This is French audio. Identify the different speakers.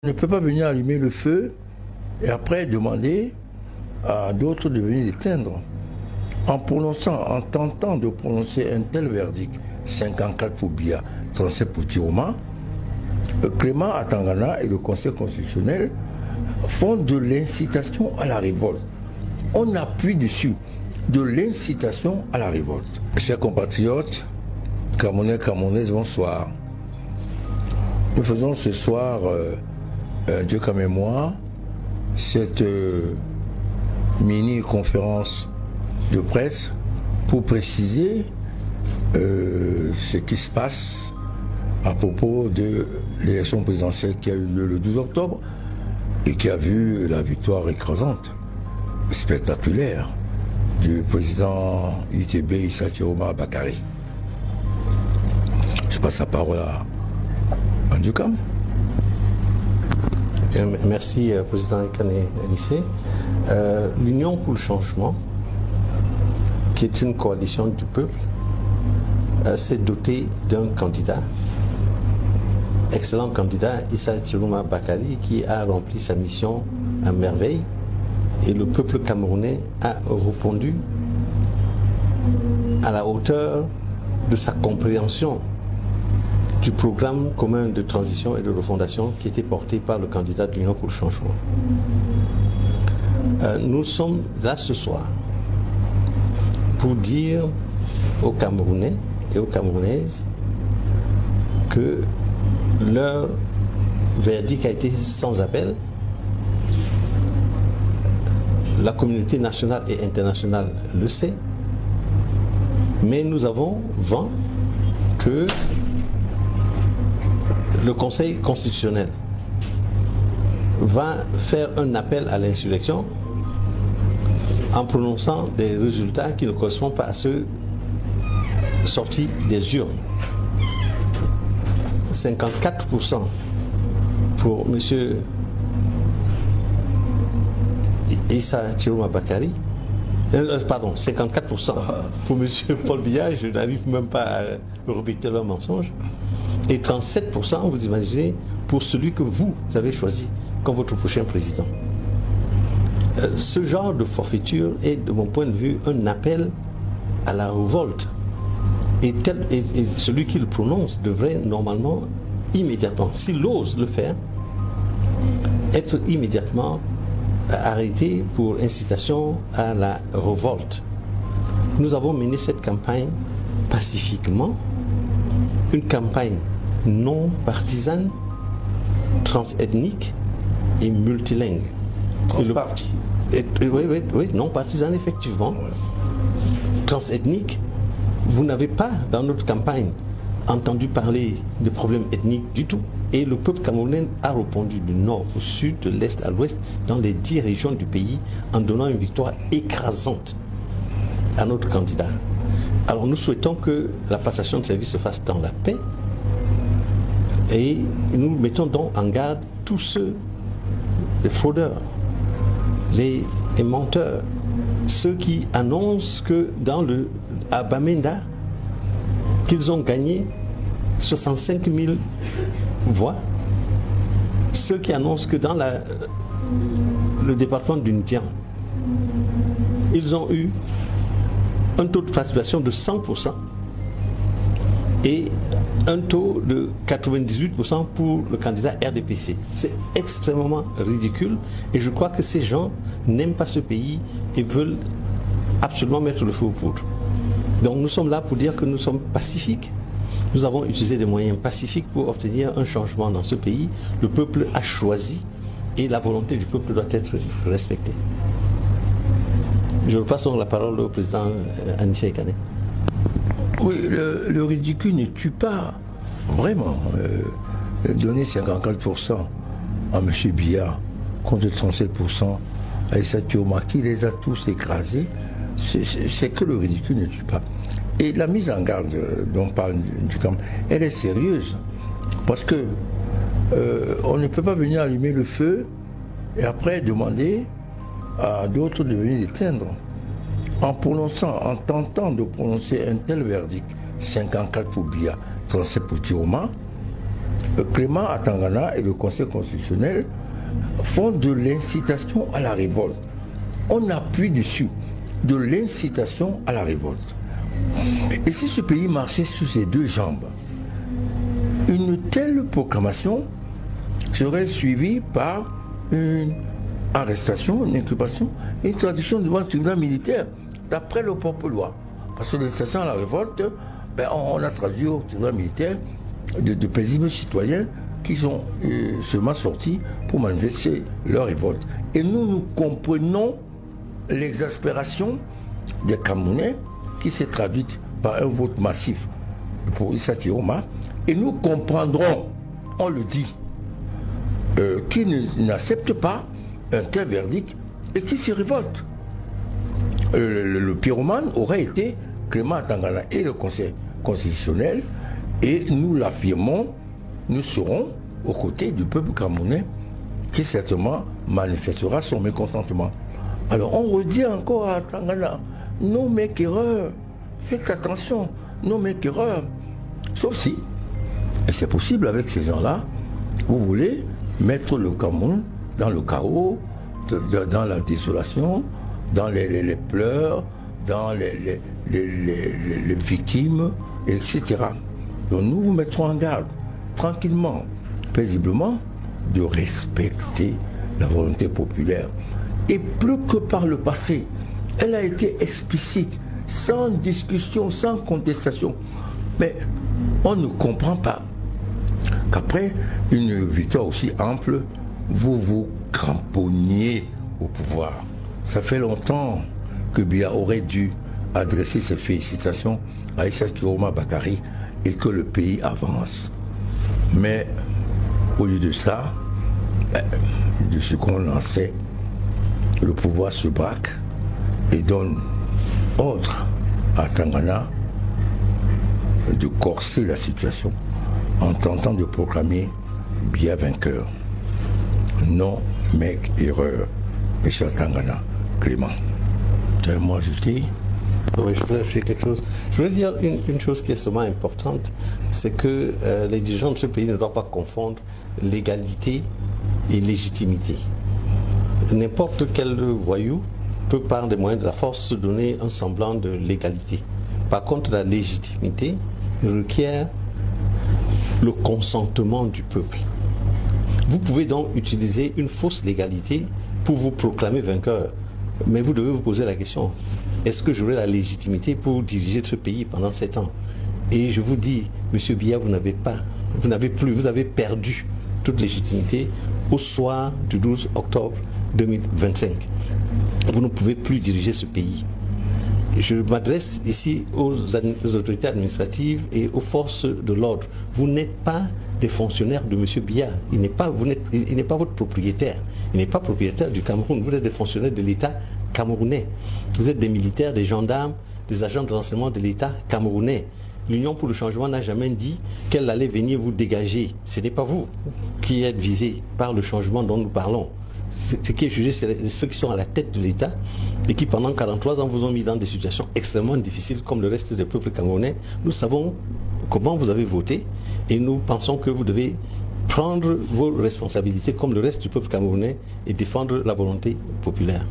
Speaker 1: On ne peut pas venir allumer le feu et après demander à d'autres de venir l'éteindre. En tentant de prononcer un tel verdict, 54 pour Biya, 37 pour Tiroma, Clément Atangana et le Conseil constitutionnel font de l'incitation à la révolte. On appuie dessus de l'incitation à la révolte. Chers compatriotes, Camerounais, Camerounaises, bonsoir. Nous faisons ce soir, Dieu qu'à mémoire, cette mini-conférence de presse pour préciser ce qui se passe à propos de l'élection présidentielle qui a eu lieu le 12 octobre et qui a vu la victoire écrasante, spectaculaire, du président UTB Issa Tiroma Bakary. Je passe la parole à Andjukam.
Speaker 2: Merci, Président Ekane Elissé. L'Union pour le changement, qui est une coalition du peuple, s'est dotée d'un candidat, excellent candidat, Issa Tiroma Bakary, qui a rempli sa mission à merveille. Et le peuple camerounais a répondu à la hauteur de sa compréhension du programme commun de transition et de refondation qui était porté par le candidat de l'Union pour le changement. Nous sommes là ce soir pour dire aux Camerounais et aux Camerounaises que leur verdict a été sans appel. La communauté nationale et internationale le sait, mais nous avons vent que le Conseil constitutionnel va faire un appel à l'insurrection en prononçant des résultats qui ne correspondent pas à ceux sortis des urnes. 54% pour M. Issa Tiroma Bakary, pardon, 54% pour M. Paul Biya, je n'arrive même pas à répéter leur mensonge, et 37%, vous imaginez, pour celui que vous avez choisi comme votre prochain président. Ce genre de forfaiture est, de mon point de vue, un appel à la révolte. Et celui qui le prononce devrait normalement, immédiatement, s'il ose le faire, être immédiatement arrêté pour incitation à la révolte. Nous avons mené cette campagne pacifiquement, une campagne non partisane, transethnique et multilingue.
Speaker 1: Transparti.
Speaker 2: Oui, non partisane effectivement. Transethnique, vous n'avez pas dans notre campagne entendu parler de problèmes ethniques du tout. Et le peuple camerounais a répondu du nord au sud, de l'est à l'ouest, dans les 10 régions du pays, en donnant une victoire écrasante à notre candidat. Alors nous souhaitons que la passation de service se fasse dans la paix et nous mettons donc en garde tous ceux, les fraudeurs, les menteurs, ceux qui annoncent que dans à Bamenda, qu'ils ont gagné 65 000 voix, ceux qui annoncent que dans le département d'Undian, ils ont eu un taux de participation de 100% et un taux de 98% pour le candidat RDPC. C'est extrêmement ridicule et je crois que ces gens n'aiment pas ce pays et veulent absolument mettre le feu aux poudres. Donc nous sommes là pour dire que nous sommes pacifiques. Nous avons utilisé des moyens pacifiques pour obtenir un changement dans ce pays. Le peuple a choisi et la volonté du peuple doit être respectée. Je repasse la parole au président Anissa Ekane.
Speaker 1: Oui, le ridicule ne tue pas, vraiment. Donner 54% à M. Biya contre 37% à Issa Tiroma, qui les a tous écrasés, c'est que le ridicule ne tue pas. Et la mise en garde dont parle du camp, elle est sérieuse. Parce que on ne peut pas venir allumer le feu et après demander à d'autres de venir l'éteindre. En tentant de prononcer un tel verdict, 54 pour Biya, 37 pour Tiroma, Clément Atangana et le Conseil constitutionnel font de l'incitation à la révolte. On appuie dessus, de l'incitation à la révolte. Et si ce pays marchait sur ses deux jambes, une telle proclamation serait suivie par une arrestation, une inculpation, une traduction devant le tribunal militaire, d'après le propre loi. Parce que l'incitation à la révolte, on a traduit au tribunal militaire de paisibles citoyens qui sont seulement sortis pour manifester leur révolte. Et nous comprenons l'exaspération des Camerounais qui s'est traduite par un vote massif pour Issa Chiroma. Et nous comprendrons, on le dit, qu'ils n'acceptent pas un tel verdict et qui se révolte. Le pyromane aurait été Clément Atangana et le Conseil constitutionnel, et nous l'affirmons, nous serons aux côtés du peuple camerounais qui certainement manifestera son mécontentement. Alors on redit encore à Atangana, non m'éclaireurs, faites attention, non m'éclaireurs. Sauf si, et c'est possible avec ces gens-là, vous voulez mettre le Cameroun dans le chaos, dans la désolation, dans les pleurs, dans les victimes, etc. Donc nous vous mettrons en garde, tranquillement, paisiblement, de respecter la volonté populaire. Et plus que par le passé, elle a été explicite, sans discussion, sans contestation. Mais on ne comprend pas qu'après une victoire aussi ample, vous vous cramponniez au pouvoir. Ça fait longtemps que Biya aurait dû adresser ses félicitations à Issa Chiroma Bakary et que le pays avance. Mais au lieu de ça, de ce qu'on en sait, le pouvoir se braque et donne ordre à Atangana de corser la situation en tentant de proclamer Biya vainqueur. Non, mec, erreur. Monsieur Atangana, Clément. Tu as un mot à ajouter?
Speaker 2: Oui, je voulais ajouter quelque chose. Je voulais dire une chose qui est extrêmement importante, c'est que les dirigeants de ce pays ne doivent pas confondre légalité et légitimité. N'importe quel voyou peut, par des moyens de la force, se donner un semblant de légalité. Par contre, la légitimité requiert le consentement du peuple. Vous pouvez donc utiliser une fausse légalité pour vous proclamer vainqueur. Mais vous devez vous poser la question, est-ce que j'aurai la légitimité pour diriger ce pays pendant 7 ans? Et je vous dis, monsieur Biya, vous avez perdu toute légitimité au soir du 12 octobre 2025. Vous ne pouvez plus diriger ce pays. Je m'adresse ici aux autorités administratives et aux forces de l'ordre. Vous n'êtes pas des fonctionnaires de M. Biya. Il n'est pas votre propriétaire. Il n'est pas propriétaire du Cameroun. Vous êtes des fonctionnaires de l'État camerounais. Vous êtes des militaires, des gendarmes, des agents de renseignement de l'État camerounais. L'Union pour le changement n'a jamais dit qu'elle allait venir vous dégager. Ce n'est pas vous qui êtes visés par le changement dont nous parlons. Ce qui est jugé, c'est ceux qui sont à la tête de l'État et qui pendant 43 ans vous ont mis dans des situations extrêmement difficiles comme le reste des peuples camerounais. Nous savons comment vous avez voté et nous pensons que vous devez prendre vos responsabilités comme le reste du peuple camerounais et défendre la volonté populaire.